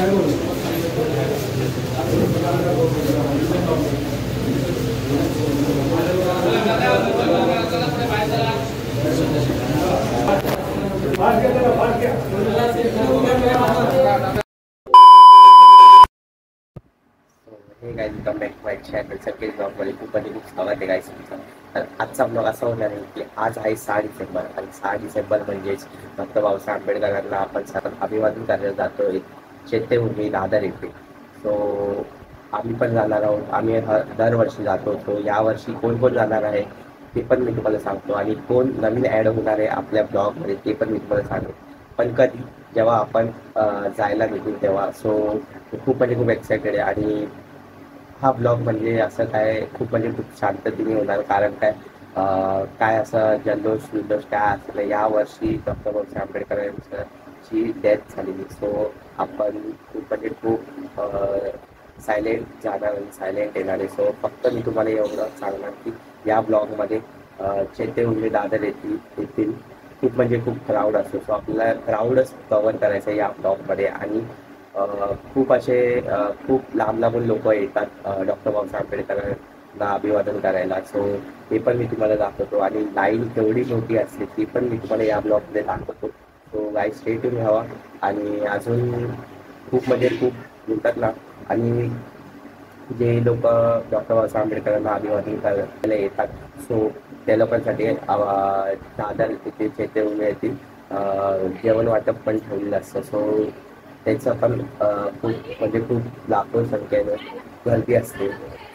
हे guys welcome back to my channel सगळेच ब्लॉगमध्ये खूप स्वागत आहे गाईज तुमचं. तर आजचा ब्लॉग असा होणार आहे की आज आहे 6 डिसेंबर आणि 6 डिसेंबर म्हणजेच डॉक्टर बाबासाहेब आंबेडकरांना आपण सतत अभिवादन करायला जातोय चैत्यभूमी दादर येथे. सो आम्ही पण जाणार आहोत. आम्ही दरवर्षी जातो. सो यावर्षी कोण कोण जाणार आहे ते पण मी तुम्हाला सांगतो आणि कोण नवीन ॲड होणार आहे आपल्या ब्लॉगमध्ये ते पण मी तुम्हाला सांगेन. पण कधी जेव्हा आपण जायला निघू तेव्हा सो खूप एक्सायटेड आहे. आणि हा ब्लॉग म्हणजे असं काय खूप शांततेने होणार, कारण काय असं जल्लोष विल्लोष काय असलं. यावर्षी डॉक्टर बाबासाहेब आंबेडकर यांची डेथ झालेली. सो आपण खूप सायलेंट जाणार आणि सायलेंट येणार आहे. सो फक्त मी तुम्हाला एवढं सांगणार की या ब्लॉगमध्ये चैत्यभूमी दादर येथील खूप क्राऊड असतो. सो आपल्याला क्राऊडच कव्हर करायचं आहे या ब्लॉगमध्ये. आणि खूप लांबून लोक येतात डॉक्टर बाबासाहेब आंबेडकरांना अभिवादन करायला. सो ते पण मी तुम्हाला दाखवतो आणि लाईन केवढी मोठी असते ती पण मी तुम्हाला या ब्लॉगमध्ये दाखवतो. सो गाईज स्टे ट्यून व्हावा. आणि अजून खूप म्हणतात ना, आणि जे लोक डॉक्टर बाबासाहेब आंबेडकरांना अभिवादन करायला येतात सो त्या लोकांसाठी दादर तिथे चैत्यभूमी येथील जेवण वाटप पण ठेवलेलं असतं. सो त्याचं पण खूप लाखो संख्येनं गर्दी असते.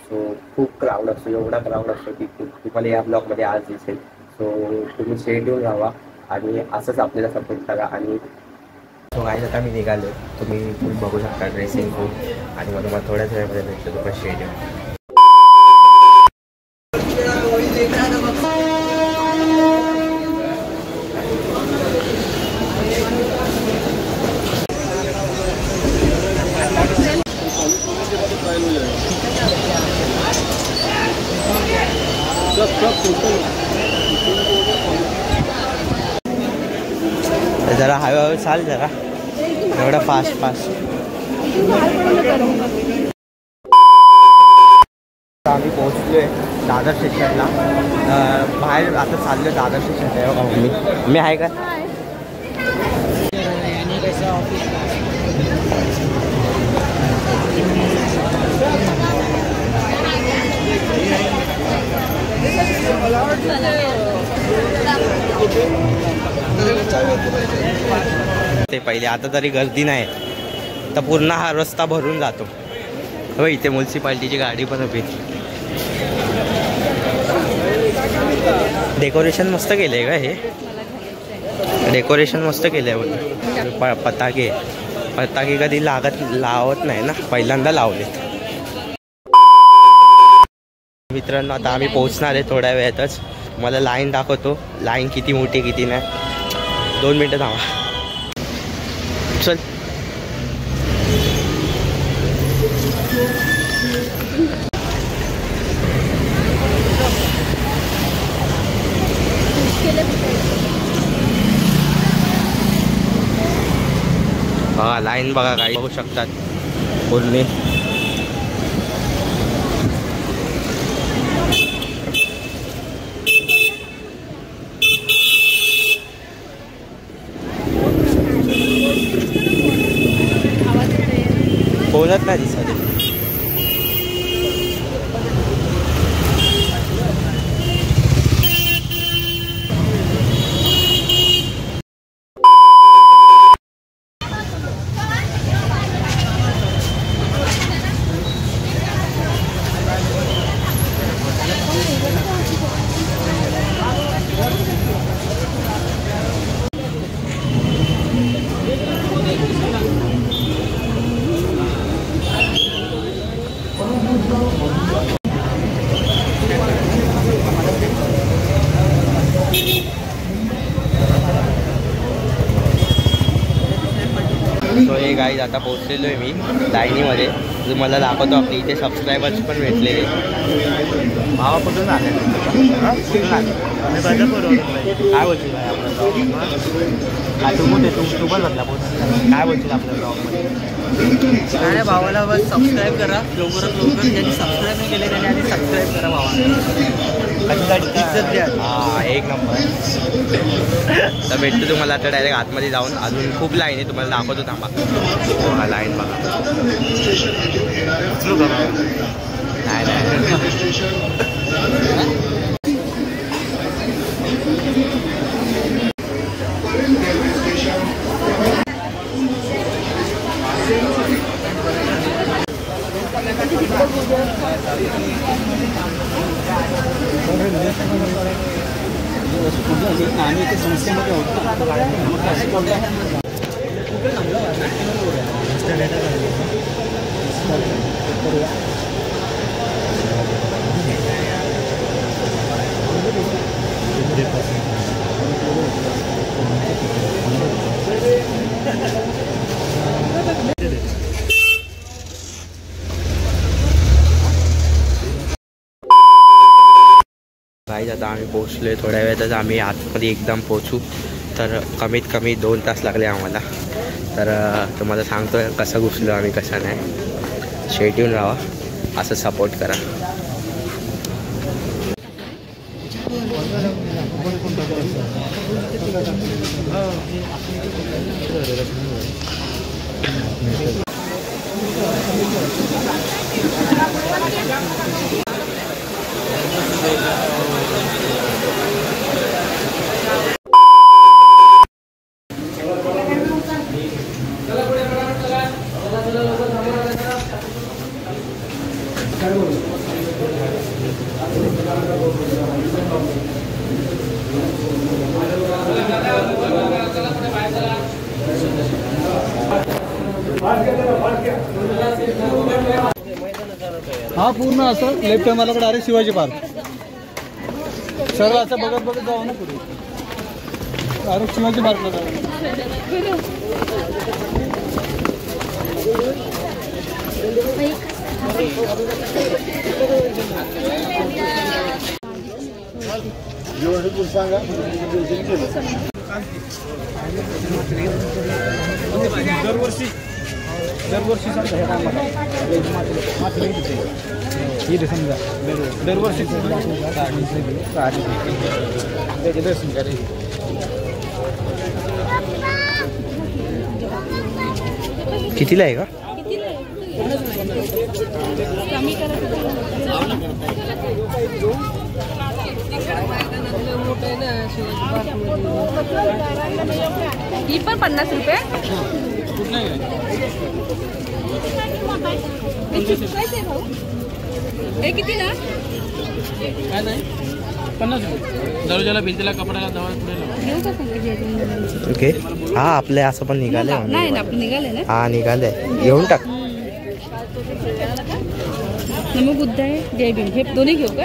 सो खूप क्राऊड असतो, एवढा क्राऊड असतो की तुम्हाला या ब्लॉगमध्ये आज दिसेल. सो तुम्ही स्टे ट्यून राहावा आणि असंच आपल्याला सपोर्ट करा. आणि सो गाईज आता मी निघालो, तुम्ही बघू शकता ड्रेसिंग रूम. आणि मग तुम्हाला थोड्याच वेळामध्ये भेटतो तुम्हाला स्टे ट्यून. जरा हळूहळू चाल, जरा एवढा फास्ट. आम्ही पोहोचलोय दादर स्टेशनला. बाहेर आता चाललो दादर स्टेशनला. मी आहे का ते पहिले. आता तरी गर्दी नाही तर पूर्ण हा रस्ता भरून जातो. हो, इथे म्युन्सिपाल्टीची गाडी पण उभी. डेकोरेशन मस्त केलंय का हे? डेकोरेशन मस्त केलंय बोल. पताके कधी लावत नाही ना, पहिल्यांदा लावलेत. मित्रांनो आता आम्ही पोहोचणार आहे थोड्या वेळातच. मला लाईन दाखवतो, लाईन किती मोठी किती नाही. 2 मिनटं थांबा. चल बघा लाईन, बघा काही बघू शकतात पूर्ण. बोलत नाही दिसत. सो हे गाईज आता पोहोचलेलो आहे मी लाईनीमध्ये. तुम्हाला दाखवतो आपली इथे सबस्क्रायबर्स पण भेटले. भावा कुठून आले? कुठून आले? काय बोलतील भाई आपल्या ब्लॉगमध्ये? तू पण बदला काय बोलतील आपल्या ब्लॉगमध्ये? काय भावाला बस सबस्क्राईब करा लवकरात लवकर. ज्यांनी सबस्क्राईब नाही केले त्यांनी आधी सबस्क्राईब करा भावाला. इज्जत द्या. हां एक नंबर. तर भेटतो तुम्हाला आता डायरेक्ट आतमध्ये जाऊन. अजून खूप लाईन आहे तुम्हाला दाखवतो थांबा. बघा लाईन बघा. नाही नाही आम्ही इथे संस्थेमध्ये होतो. गाईज आता आम्ही पोहोचलो आहे. थोड्या वेळातच आम्ही आतमध्ये एकदम पोचू. तर कमीत कमी 2 तास लागले आम्हाला. तर तुम्हाला सांगतो कसं घुसलो आम्ही कसं नाही. शेड्यूल राहा असं सपोर्ट करा. हा पूर्ण असं लेफ्ट माझ्याकडे डायरेक्ट शिवाजी पार्क. सर्व असं बघत बघत जाऊ ना पुढे. डायरेक्ट शिवाजी पार्कला जाऊ. सांगा दरवर्षी समजा इथे समजा दरवर्षी दर्शन करायचं. कितीला आहे का? ही पण 50 रुपये. हे किती ना? काय नाही 50 रुपये. दरवाजाला भिंतीला कपड्याला दवा ओके. हा आपले असं पण निघाले. नाही ना आपण निघाले ना. हा निघाले. घेऊन टाक. नमो बुद्ध आहे जय भीम हे दोन्ही घेऊ का?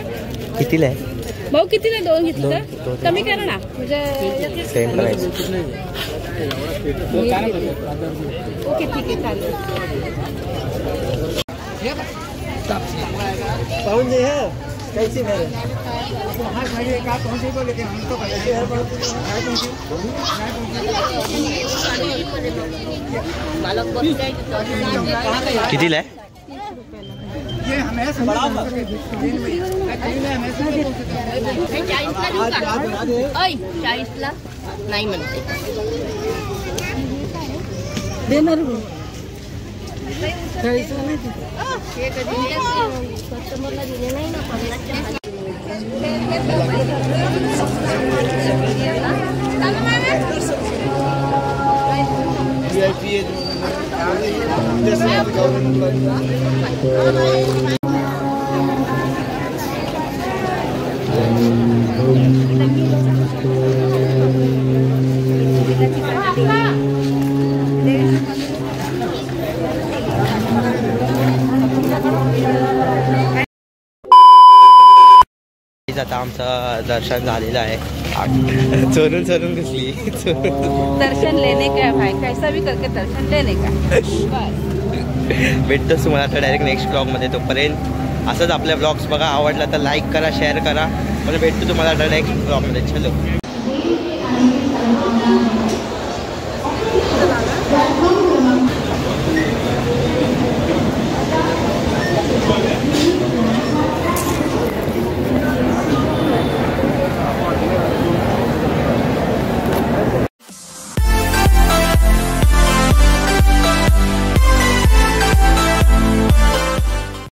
कितीला आहे भाऊ? कितीला 2 घेतलं तर कमी करा ना. म्हणजे सेम प्राइस. ओके ठीक आहे चालेल. पाहून दे हे कैसे मेरे हाँ भाई का पहुंचे को लेकिन हम तो कैसे है कितीला आहे? ये हमें बड़ा ओय 40 ला नाही म्हणते देणार कस्टमरला दिले नाही ना. आता आमचं दर्शन झालेलं आहे. चोरून चोरून घुसली. दर्शन लेने का भाई कैसा भी करके दर्शन लेने का. भेटतोच तुम्हाला आता डायरेक्ट नेक्स्ट ब्लॉगमध्ये. तोपर्यंत असंच आपले ब्लॉग्स बघा, आवडला तर लाईक करा, शेअर करा. मला भेटतो तुम्हाला आता नेक्स्ट ब्लॉगमध्ये. चलो.